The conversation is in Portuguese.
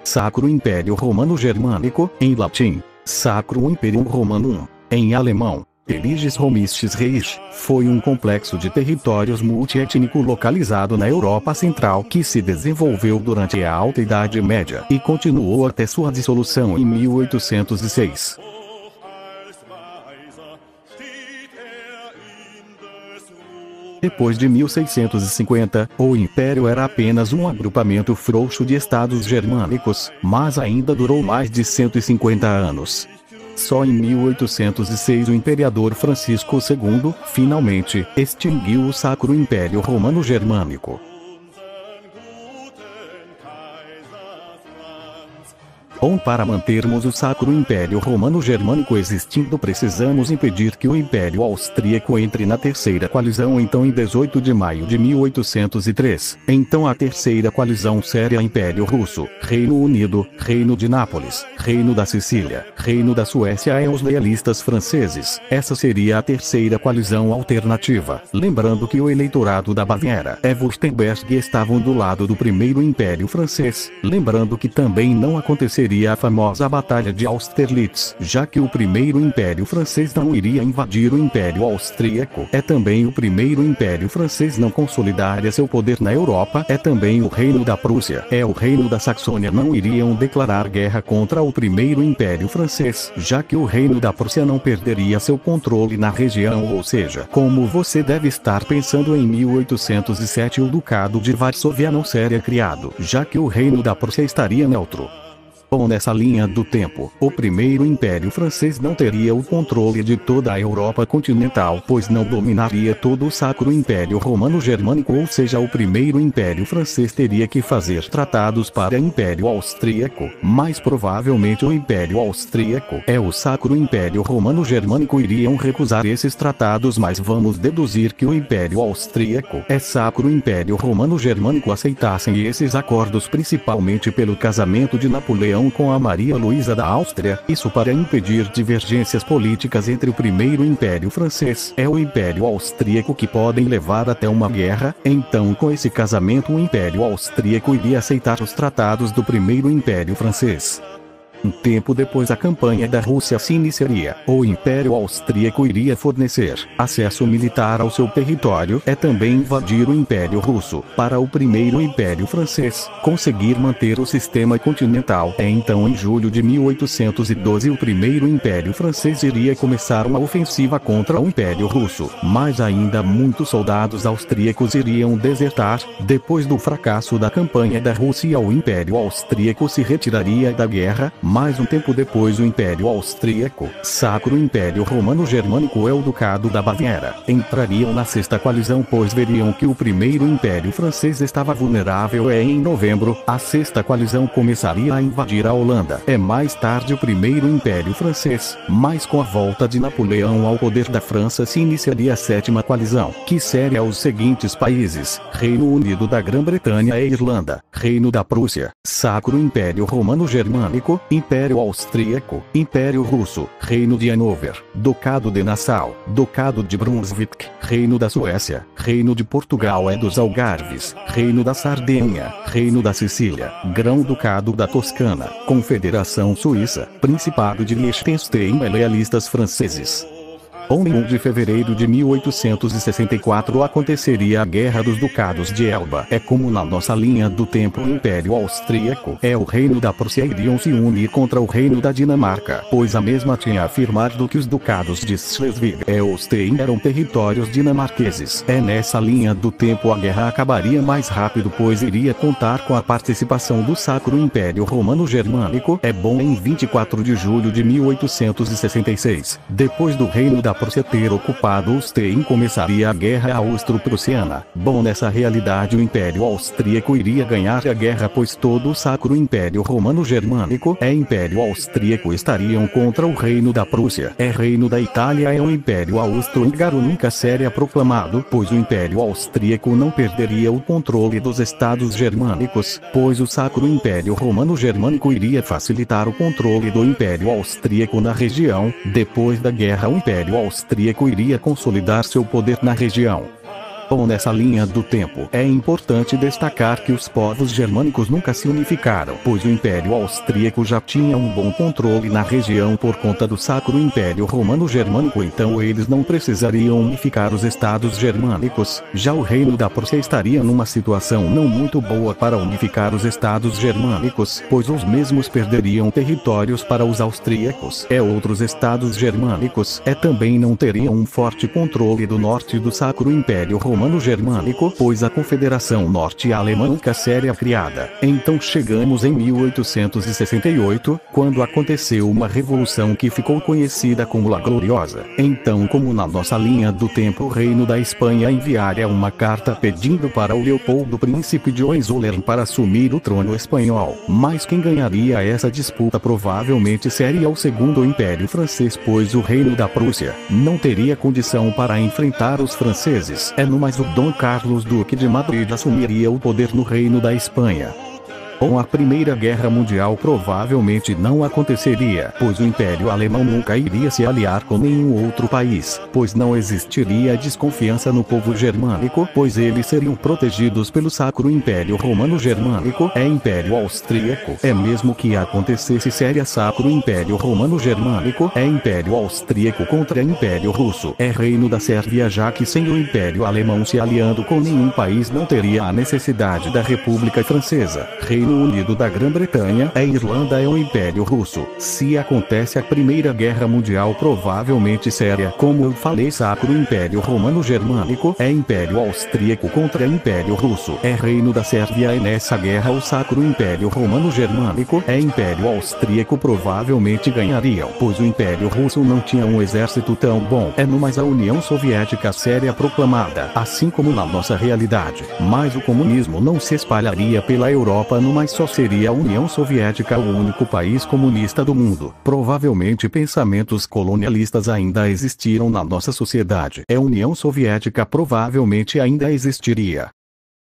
Sacro Império Romano Germânico, em latim, Sacrum Imperium Romanum, em alemão, Religies Römisches Reich, foi um complexo de territórios multiétnico localizado na Europa Central que se desenvolveu durante a Alta Idade Média e continuou até sua dissolução em 1806. Depois de 1650, o Império era apenas um agrupamento frouxo de estados germânicos, mas ainda durou mais de 150 anos. Só em 1806 o imperador Francisco II, finalmente, extinguiu o Sacro Império Romano Germânico. Bom, para mantermos o Sacro Império Romano Germânico existindo, precisamos impedir que o Império Austríaco entre na Terceira Coalizão. Então, em 18 de maio de 1803, então a Terceira Coalizão seria Império Russo, Reino Unido, Reino de Nápoles, Reino da Sicília, Reino da Suécia e os lealistas franceses. Essa seria a Terceira Coalizão alternativa. Lembrando que o eleitorado da Baviera e Württemberg estavam do lado do Primeiro Império Francês. Lembrando que também não aconteceria a famosa Batalha de Austerlitz, já que o Primeiro Império Francês não iria invadir o Império Austríaco. É também o Primeiro Império Francês não consolidaria seu poder na Europa. É também o Reino da Prússia e o Reino da Saxônia não iriam declarar guerra contra o Primeiro Império Francês, já que o Reino da Prússia não perderia seu controle na região. Ou seja, como você deve estar pensando, em 1807 o Ducado de Varsóvia não seria criado, já que o Reino da Prússia estaria neutro. Bom, nessa linha do tempo, o Primeiro Império Francês não teria o controle de toda a Europa continental, pois não dominaria todo o Sacro Império Romano Germânico, ou seja, o Primeiro Império Francês teria que fazer tratados para o Império Austríaco. Mais provavelmente o Império Austríaco e o Sacro Império Romano Germânico iriam recusar esses tratados, mas vamos deduzir que o Império Austríaco e Sacro Império Romano Germânico aceitassem esses acordos, principalmente pelo casamento de Napoleão com a Maria Luísa da Áustria, isso para impedir divergências políticas entre o Primeiro Império Francês e o Império Austríaco que podem levar até uma guerra. Então, com esse casamento, o Império Austríaco iria aceitar os tratados do Primeiro Império Francês. Um tempo depois, a campanha da Rússia se iniciaria. O Império Austríaco iria fornecer acesso militar ao seu território e também invadir o Império Russo, para o Primeiro Império Francês conseguir manter o sistema continental. Então, em julho de 1812, o Primeiro Império Francês iria começar uma ofensiva contra o Império Russo, mas ainda muitos soldados austríacos iriam desertar. Depois do fracasso da campanha da Rússia, o Império Austríaco se retiraria da guerra. Mais um tempo depois, o Império Austríaco, Sacro Império Romano Germânico e o Ducado da Baviera entrariam na Sexta Coalizão, pois veriam que o Primeiro Império Francês estava vulnerável, e em novembro, a Sexta Coalizão começaria a invadir a Holanda. E mais tarde o Primeiro Império Francês, mas com a volta de Napoleão ao poder da França, se iniciaria a Sétima Coalizão, que seria os seguintes países: Reino Unido da Grã-Bretanha e Irlanda, Reino da Prússia, Sacro Império Romano Germânico, Império Austríaco, Império Russo, Reino de Hanover, Ducado de Nassau, Ducado de Brunswick, Reino da Suécia, Reino de Portugal e dos Algarves, Reino da Sardenha, Reino da Sicília, Grão-Ducado da Toscana, Confederação Suíça, Principado de Liechtenstein e lealistas franceses. Em 1 de fevereiro de 1864 aconteceria a Guerra dos Ducados de Elba. É como na nossa linha do tempo, o Império Austríaco e o Reino da Prússia iriam se unir contra o Reino da Dinamarca, pois a mesma tinha afirmado que os Ducados de Schleswig e Holstein eram territórios dinamarqueses. É nessa linha do tempo a guerra acabaria mais rápido, pois iria contar com a participação do Sacro Império Romano Germânico. Em 24 de julho de 1866, depois do Reino da Prússia ter ocupado Holstein, começaria a Guerra Austro-Prussiana. Nessa realidade o Império Austríaco iria ganhar a guerra, pois todo o Sacro Império Romano Germânico e Império Austríaco estariam contra o Reino da Prússia. Reino da Itália e o Império Austro-Húngaro nunca seria proclamado, pois o Império Austríaco não perderia o controle dos estados germânicos, pois o Sacro Império Romano Germânico iria facilitar o controle do Império Austríaco na região. Depois da guerra, o Império Austríaco iria consolidar seu poder na região. Bom, nessa linha do tempo, é importante destacar que os povos germânicos nunca se unificaram, pois o Império Austríaco já tinha um bom controle na região por conta do Sacro Império Romano Germânico, então eles não precisariam unificar os estados germânicos. Já o Reino da Prússia estaria numa situação não muito boa para unificar os estados germânicos, pois os mesmos perderiam territórios para os austríacos. Outros estados germânicos também não teriam um forte controle do norte do Sacro Império Romano Germânico, pois a Confederação Norte-Alemã nunca seria criada. Então chegamos em 1868, quando aconteceu uma revolução que ficou conhecida como La Gloriosa. Então, como na nossa linha do tempo o Reino da Espanha enviaria uma carta pedindo para o Leopoldo Príncipe de Hohenzollern para assumir o trono espanhol, mas quem ganharia essa disputa provavelmente seria o Segundo Império Francês, pois o Reino da Prússia não teria condição para enfrentar os franceses. No mais, o Dom Carlos Duque de Madrid assumiria o poder no Reino da Espanha. Bom, a Primeira Guerra Mundial provavelmente não aconteceria, pois o Império Alemão nunca iria se aliar com nenhum outro país, pois não existiria desconfiança no povo germânico, pois eles seriam protegidos pelo Sacro Império Romano Germânico, Império Austríaco. Mesmo que acontecesse seria Sacro Império Romano Germânico, Império Austríaco contra Império Russo. Reino da Sérvia, já que sem o Império Alemão se aliando com nenhum país não teria a necessidade da República Francesa. Reino Unido da Grã-Bretanha, Irlanda o Império Russo. Se acontece a Primeira Guerra Mundial provavelmente seria, como eu falei, Sacro Império Romano Germânico, Império Austríaco contra Império Russo. Reino da Sérvia, e nessa guerra o Sacro Império Romano Germânico, Império Austríaco provavelmente ganhariam, pois o Império Russo não tinha um exército tão bom. No mais, a União Soviética seria proclamada, assim como na nossa realidade, mas o comunismo não se espalharia pela Europa, mas só seria a União Soviética o único país comunista do mundo. Provavelmente pensamentos colonialistas ainda existiram na nossa sociedade. A União Soviética provavelmente ainda existiria.